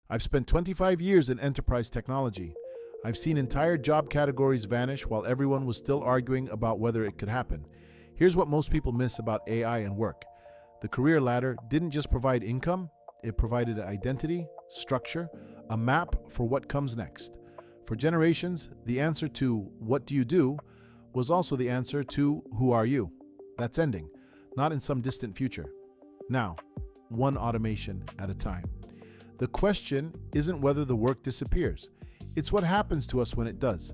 I've spent 25 years in enterprise technology. I've seen entire job categories vanish while everyone was still arguing about whether it could happen. Here's what most people miss about AI and work. The career ladder didn't just provide income, it provided identity, structure, a map for what comes next. For generations, the answer to "what do you do" was also the answer to "who are you?" That's ending, not in some distant future. Now, one automation at a time. The question isn't whether the work disappears, it's what happens to us when it does.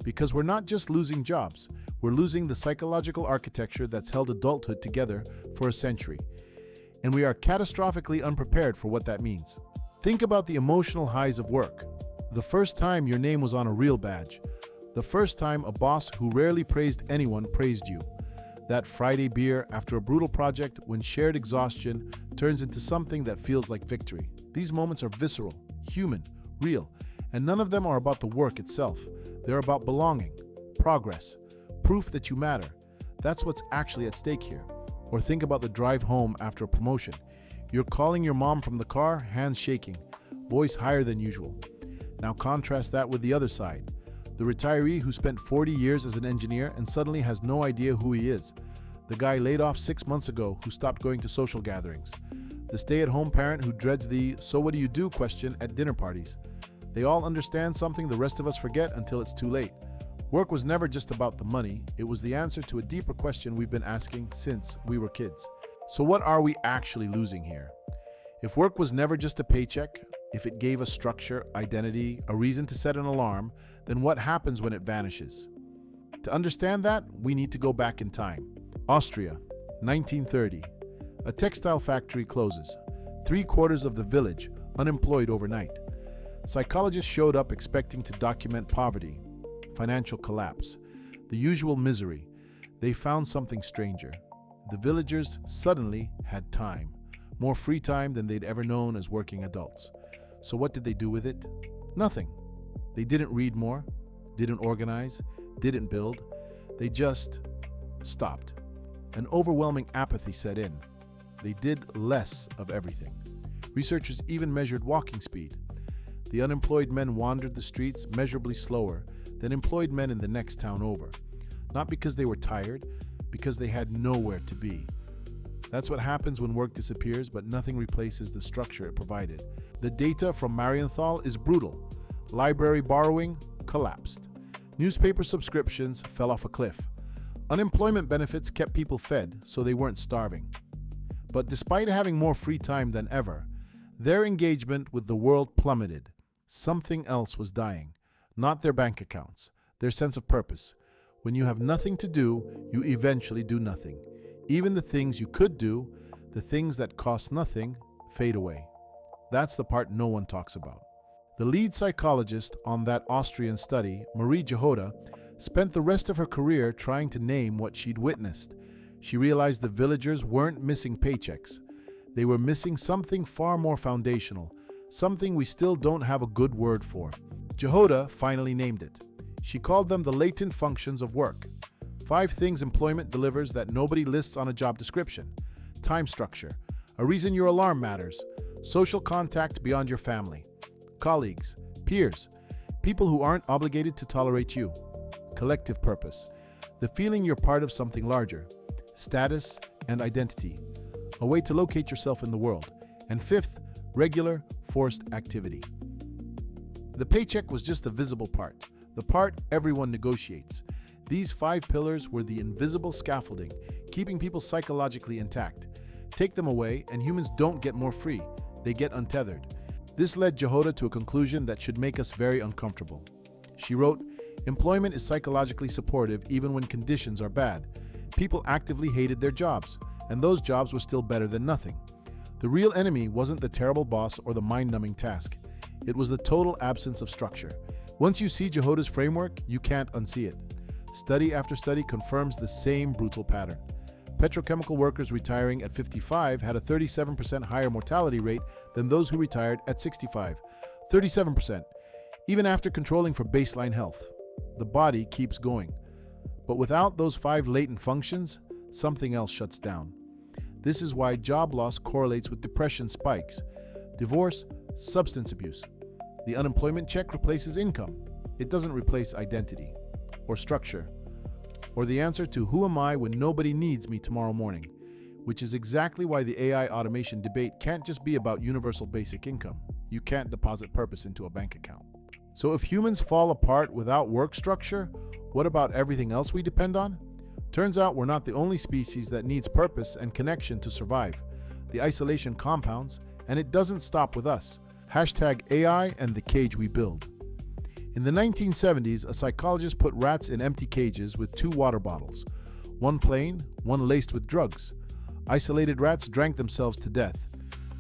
Because we're not just losing jobs, we're losing the psychological architecture that's held adulthood together for a century. And we are catastrophically unprepared for what that means. Think about the emotional highs of work. The first time your name was on a real badge. The first time a boss who rarely praised anyone praised you. That Friday beer after a brutal project when shared exhaustion turns into something that feels like victory. These moments are visceral, human, real, and none of them are about the work itself. They're about belonging, progress, proof that you matter. That's what's actually at stake here. Or think about the drive home after a promotion. You're calling your mom from the car, hands shaking, voice higher than usual. Now contrast that with the other side. The retiree who spent 40 years as an engineer and suddenly has no idea who he is. The guy laid off 6 months ago who stopped going to social gatherings. The stay-at-home parent who dreads the "so what do you do" question at dinner parties. They all understand something the rest of us forget until it's too late. Work was never just about the money, it was the answer to a deeper question we've been asking since we were kids. So what are we actually losing here? If work was never just a paycheck, if it gave us structure, identity, a reason to set an alarm, then what happens when it vanishes? To understand that, we need to go back in time. Austria, 1930. A textile factory closes. 3/4 of the village unemployed overnight. Psychologists showed up expecting to document poverty, financial collapse, the usual misery. They found something stranger. The villagers suddenly had time, more free time than they'd ever known as working adults. So what did they do with it? Nothing. They didn't read more, didn't organize, didn't build. They just stopped. An overwhelming apathy set in. They did less of everything. Researchers even measured walking speed. The unemployed men wandered the streets measurably slower than employed men in the next town over. Not because they were tired, because they had nowhere to be. That's what happens when work disappears, but nothing replaces the structure it provided. The data from Marienthal is brutal. Library borrowing collapsed. Newspaper subscriptions fell off a cliff. Unemployment benefits kept people fed, so they weren't starving. But despite having more free time than ever, their engagement with the world plummeted. Something else was dying. Not their bank accounts, their sense of purpose. When you have nothing to do, you eventually do nothing. Even the things you could do, the things that cost nothing, fade away. That's the part no one talks about. The lead psychologist on that Austrian study, Marie Jahoda, spent the rest of her career trying to name what she'd witnessed. She realized the villagers weren't missing paychecks. They were missing something far more foundational, something we still don't have a good word for. Jahoda finally named it. She called them the latent functions of work. 5 things employment delivers that nobody lists on a job description. Time structure, a reason your alarm matters, social contact beyond your family, colleagues, peers, people who aren't obligated to tolerate you, collective purpose, the feeling you're part of something larger, status and identity, a way to locate yourself in the world, and 5th, regular, forced activity. The paycheck was just the visible part, the part everyone negotiates. These 5 pillars were the invisible scaffolding, keeping people psychologically intact. Take them away, and humans don't get more free, they get untethered. This led Jahoda to a conclusion that should make us very uncomfortable. She wrote, "Employment is psychologically supportive even when conditions are bad. People actively hated their jobs, and those jobs were still better than nothing. The real enemy wasn't the terrible boss or the mind-numbing task. It was the total absence of structure. Once you see Jahoda's framework, you can't unsee it. Study after study confirms the same brutal pattern. Petrochemical workers retiring at 55 had a 37% higher mortality rate than those who retired at 65. 37%, even after controlling for baseline health. The body keeps going. But without those 5 latent functions, something else shuts down. This is why job loss correlates with depression spikes. Divorce, Substance abuse. The unemployment check replaces income. It doesn't replace identity or structure or the answer to who am I when nobody needs me tomorrow morning, which is exactly why the AI automation debate can't just be about universal basic income. You can't deposit purpose into a bank account. So if humans fall apart without work structure, what about everything else we depend on? Turns out we're not the only species that needs purpose and connection to survive. The isolation compounds, and it doesn't stop with us. Hashtag AI and the cage we build. In the 1970s, a psychologist put rats in empty cages with 2 water bottles, one plain, one laced with drugs. Isolated rats drank themselves to death.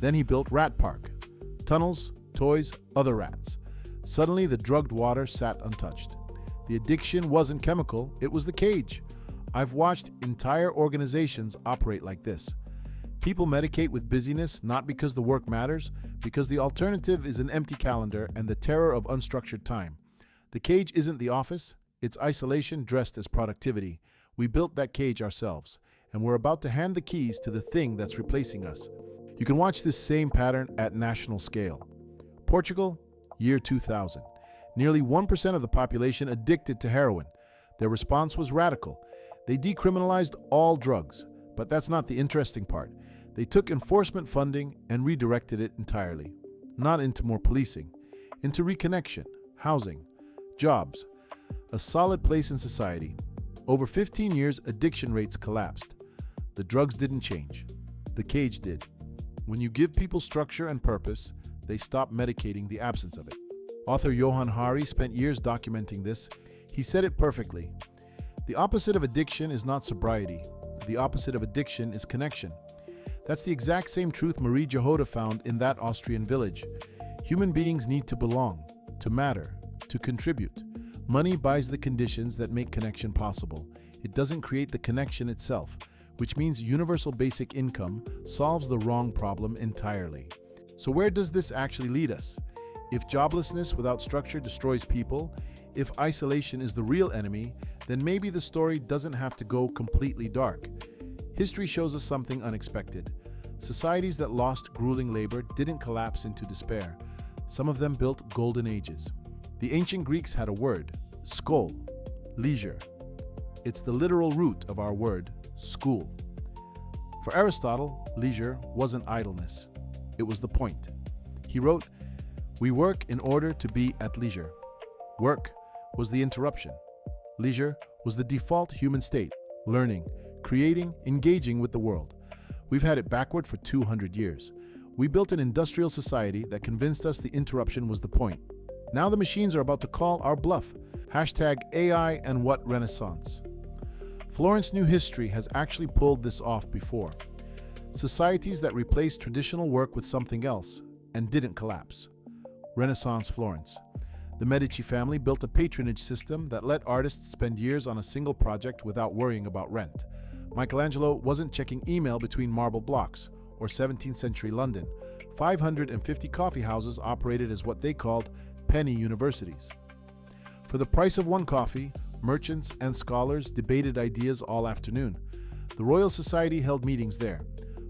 Then he built Rat Park. Tunnels, toys, other rats. Suddenly, the drugged water sat untouched. The addiction wasn't chemical, it was the cage. I've watched entire organizations operate like this. People medicate with busyness not because the work matters, because the alternative is an empty calendar and the terror of unstructured time. The cage isn't the office, it's isolation dressed as productivity. We built that cage ourselves, and we're about to hand the keys to the thing that's replacing us. You can watch this same pattern at national scale. Portugal, year 2000. Nearly 1% of the population addicted to heroin. Their response was radical. They decriminalized all drugs. But that's not the interesting part. They took enforcement funding and redirected it entirely. Not into more policing, into reconnection, housing, jobs, a solid place in society. Over 15 years, addiction rates collapsed. The drugs didn't change. The cage did. When you give people structure and purpose, they stop medicating the absence of it. Author Johan Hari spent years documenting this. He said it perfectly. The opposite of addiction is not sobriety. The opposite of addiction is connection. That's the exact same truth Marie Jahoda found in that Austrian village. Human beings need to belong, to matter, to contribute. Money buys the conditions that make connection possible. It doesn't create the connection itself, which means universal basic income solves the wrong problem entirely. So where does this actually lead us? If joblessness without structure destroys people, if isolation is the real enemy, then maybe the story doesn't have to go completely dark. History shows us something unexpected. Societies that lost grueling labor didn't collapse into despair. Some of them built golden ages. The ancient Greeks had a word, skol, leisure. It's the literal root of our word, school. For Aristotle, leisure wasn't idleness. It was the point. He wrote, "We work in order to be at leisure." Work was the interruption. Leisure was the default human state, learning, creating, engaging with the world. We've had it backward for 200 years. We built an industrial society that convinced us the interruption was the point. Now the machines are about to call our bluff. Hashtag AI and what Renaissance. Florence New History has actually pulled this off before. Societies that replaced traditional work with something else and didn't collapse. Renaissance Florence. The Medici family built a patronage system that let artists spend years on a single project without worrying about rent. Michelangelo wasn't checking email between marble blocks, or 17th century London. 550 coffee houses operated as what they called penny universities. For the price of one coffee, merchants and scholars debated ideas all afternoon. The Royal Society held meetings there.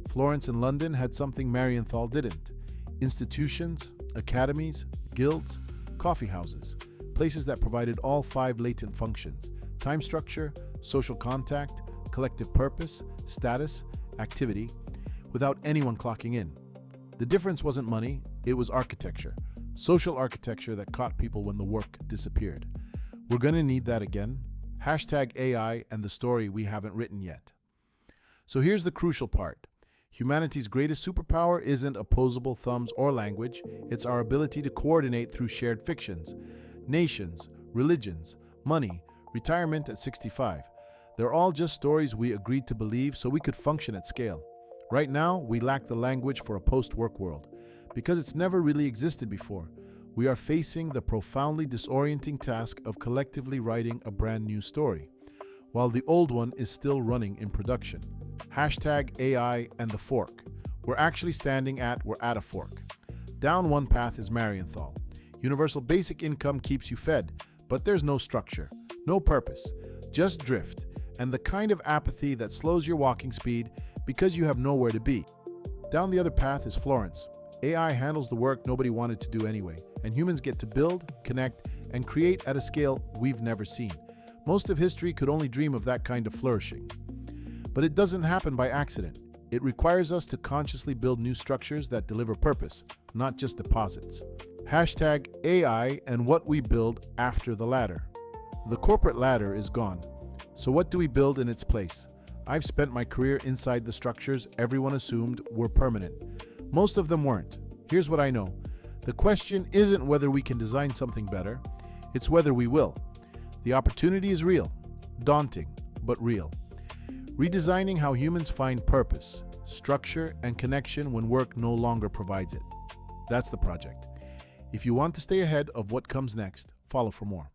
Florence and London had something Marienthal didn't. Institutions, academies, guilds, coffee houses, places that provided all 5 latent functions: time structure, social contact, collective purpose, status, activity, without anyone clocking in. The difference wasn't money, it was architecture. Social architecture that caught people when the work disappeared. We're going to need that again. Hashtag AI and the story we haven't written yet. So here's the crucial part. Humanity's greatest superpower isn't opposable thumbs or language, it's our ability to coordinate through shared fictions. Nations, religions, money, retirement at 65. They're all just stories we agreed to believe so we could function at scale. Right now, we lack the language for a post-work world. Because it's never really existed before, we are facing the profoundly disorienting task of collectively writing a brand new story, while the old one is still running in production. Hashtag AI and the fork. We're at a fork. Down one path is Marienthal. Universal basic income keeps you fed, but there's no structure, no purpose, just drift, and the kind of apathy that slows your walking speed because you have nowhere to be. Down the other path is Florence. AI handles the work nobody wanted to do anyway, and humans get to build, connect, and create at a scale we've never seen. Most of history could only dream of that kind of flourishing. But it doesn't happen by accident. It requires us to consciously build new structures that deliver purpose, not just deposits. Hashtag AI and what we build after the ladder. The corporate ladder is gone. So what do we build in its place? I've spent my career inside the structures everyone assumed were permanent. Most of them weren't. Here's what I know. The question isn't whether we can design something better, it's whether we will. The opportunity is real, daunting, but real. Redesigning how humans find purpose, structure, and connection when work no longer provides it. That's the project. If you want to stay ahead of what comes next, follow for more.